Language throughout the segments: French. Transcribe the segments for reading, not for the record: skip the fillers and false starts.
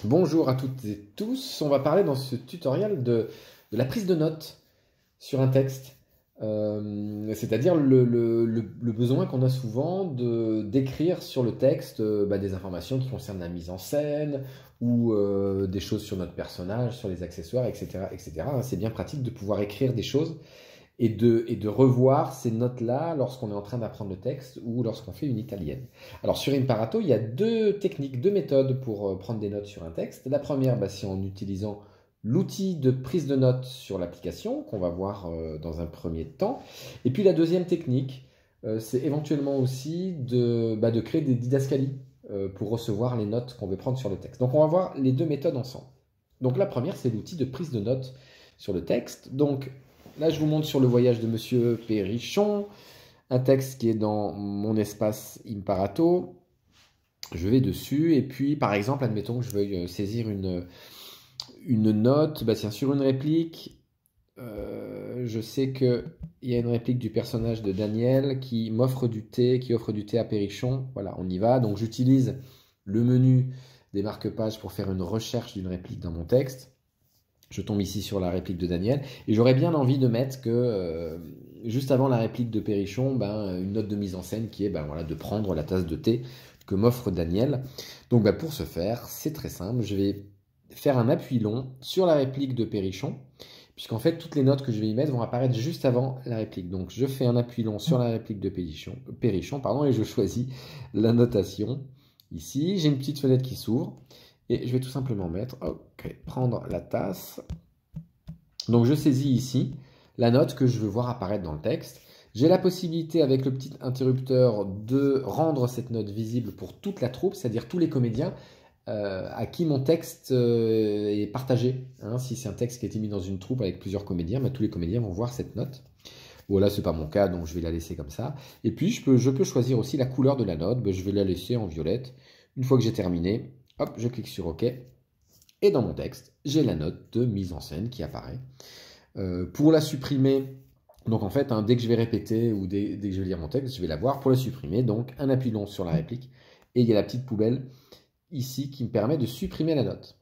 Bonjour à toutes et tous, on va parler dans ce tutoriel de la prise de notes sur un texte, c'est-à-dire le besoin qu'on a souvent d'écrire sur le texte des informations qui concernent la mise en scène ou des choses sur notre personnage, sur les accessoires, etc., etc. C'est bien pratique de pouvoir écrire des choses et de revoir ces notes-là lorsqu'on est en train d'apprendre le texte ou lorsqu'on fait une italienne. Alors sur Imparato, il y a deux techniques, deux méthodes pour prendre des notes sur un texte. La première, c'est en utilisant l'outil de prise de notes sur l'application, qu'on va voir dans un premier temps. Et puis la deuxième technique, c'est éventuellement aussi de créer des didascalies pour recevoir les notes qu'on veut prendre sur le texte. Donc on va voir les deux méthodes ensemble. Donc la première, c'est l'outil de prise de notes sur le texte. Donc là, je vous montre sur le voyage de Monsieur Perrichon, un texte qui est dans mon espace Imparato. Je vais dessus et puis, par exemple, admettons que je veuille saisir une note. Tiens, sur une réplique, je sais qu'il y a une réplique du personnage de Daniel qui m'offre du thé, qui offre du thé à Perrichon. Voilà, on y va. Donc j'utilise le menu des marque-pages pour faire une recherche d'une réplique dans mon texte. Je tombe ici sur la réplique de Daniel et j'aurais bien envie de mettre que juste avant la réplique de Perrichon, une note de mise en scène qui est de prendre la tasse de thé que m'offre Daniel. Donc pour ce faire, c'est très simple, je vais faire un appui long sur la réplique de Perrichon, puisqu'en fait toutes les notes que je vais y mettre vont apparaître juste avant la réplique. Donc je fais un appui long sur la réplique de Perrichon, et je choisis la notation. Ici, j'ai une petite fenêtre qui s'ouvre. Et je vais tout simplement mettre, prendre la tasse. Donc je saisis ici la note que je veux voir apparaître dans le texte. J'ai la possibilité avec le petit interrupteur de rendre cette note visible pour toute la troupe, c'est-à-dire tous les comédiens à qui mon texte est partagé. Si c'est un texte qui a été mis dans une troupe avec plusieurs comédiens, tous les comédiens vont voir cette note. Voilà, c'est pas mon cas, donc je vais la laisser comme ça. Et puis je peux choisir aussi la couleur de la note. Je vais la laisser en violette. Une fois que j'ai terminé, hop, je clique sur OK. Et dans mon texte, j'ai la note de mise en scène qui apparaît. Pour la supprimer, donc en fait, dès que je vais répéter ou dès que je vais lire mon texte, je vais la voir. Pour la supprimer, donc un appui long sur la réplique. Et il y a la petite poubelle ici qui me permet de supprimer la note.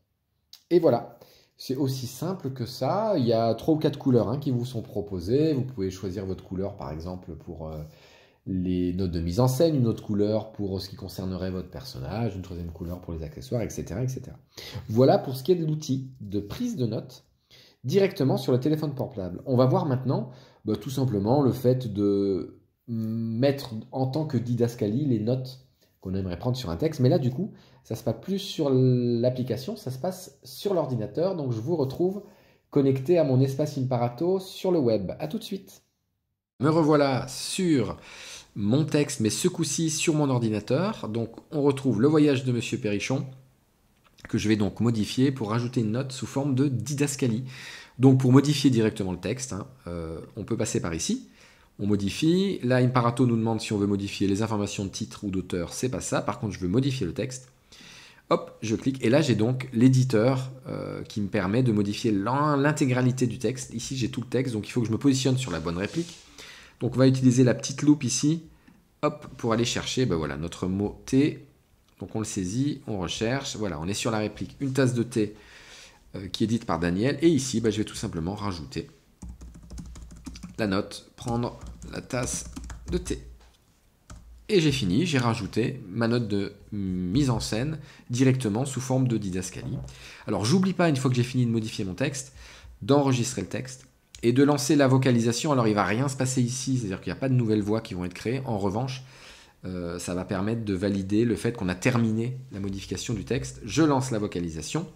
Et voilà. C'est aussi simple que ça. Il y a 3 ou 4 couleurs qui vous sont proposées. Vous pouvez choisir votre couleur, par exemple, pour les notes de mise en scène, une autre couleur pour ce qui concernerait votre personnage, une troisième couleur pour les accessoires, etc., etc. Voilà pour ce qui est de l'outil de prise de notes directement sur le téléphone portable. On va voir maintenant tout simplement le fait de mettre en tant que didascalie les notes qu'on aimerait prendre sur un texte. Mais là, du coup, ça ne se passe plus sur l'application, ça se passe sur l'ordinateur. Donc, je vous retrouve connecté à mon espace Imparato sur le web. A tout de suite. Me revoilà sur mon texte, mais ce coup-ci sur mon ordinateur. Donc, on retrouve le voyage de Monsieur Perrichon, que je vais donc modifier pour rajouter une note sous forme de didascalie. Donc, pour modifier directement le texte, on peut passer par ici. On modifie. Là, Imparato nous demande si on veut modifier les informations de titre ou d'auteur. C'est pas ça. Par contre, je veux modifier le texte. Hop, je clique. Et là, j'ai donc l'éditeur qui me permet de modifier l'intégralité du texte. Ici, j'ai tout le texte, donc il faut que je me positionne sur la bonne réplique. Donc, on va utiliser la petite loupe ici, hop, pour aller chercher notre mot thé. Donc, on le saisit, on recherche. Voilà, on est sur la réplique une tasse de thé qui est dite par Daniel. Et ici, je vais tout simplement rajouter la note, prendre la tasse de thé. Et j'ai fini, j'ai rajouté ma note de mise en scène directement sous forme de didascalie. Alors, j'oublie pas, une fois que j'ai fini de modifier mon texte, d'enregistrer le texte et de lancer la vocalisation. Alors, il ne va rien se passer ici, c'est-à-dire qu'il n'y a pas de nouvelles voix qui vont être créées. En revanche, ça va permettre de valider le fait qu'on a terminé la modification du texte. Je lance la vocalisation.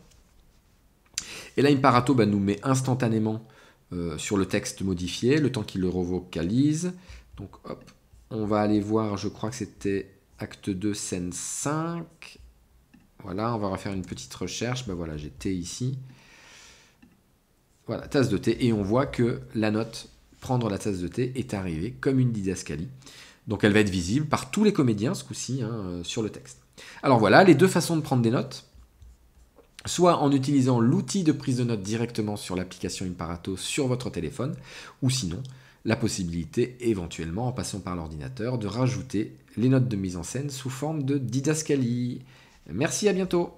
Et là, Imparato nous met instantanément sur le texte modifié, le temps qu'il le revocalise. Donc, hop, on va aller voir, je crois que c'était acte 2, scène 5. Voilà, on va refaire une petite recherche. Voilà, j'ai thé ici. Voilà, tasse de thé. Et on voit que la note, prendre la tasse de thé, est arrivée comme une didascalie. Donc elle va être visible par tous les comédiens, ce coup-ci, sur le texte. Alors voilà, les deux façons de prendre des notes. Soit en utilisant l'outil de prise de notes directement sur l'application Imparato sur votre téléphone, ou sinon, la possibilité, éventuellement, en passant par l'ordinateur, de rajouter les notes de mise en scène sous forme de didascalie. Merci, à bientôt.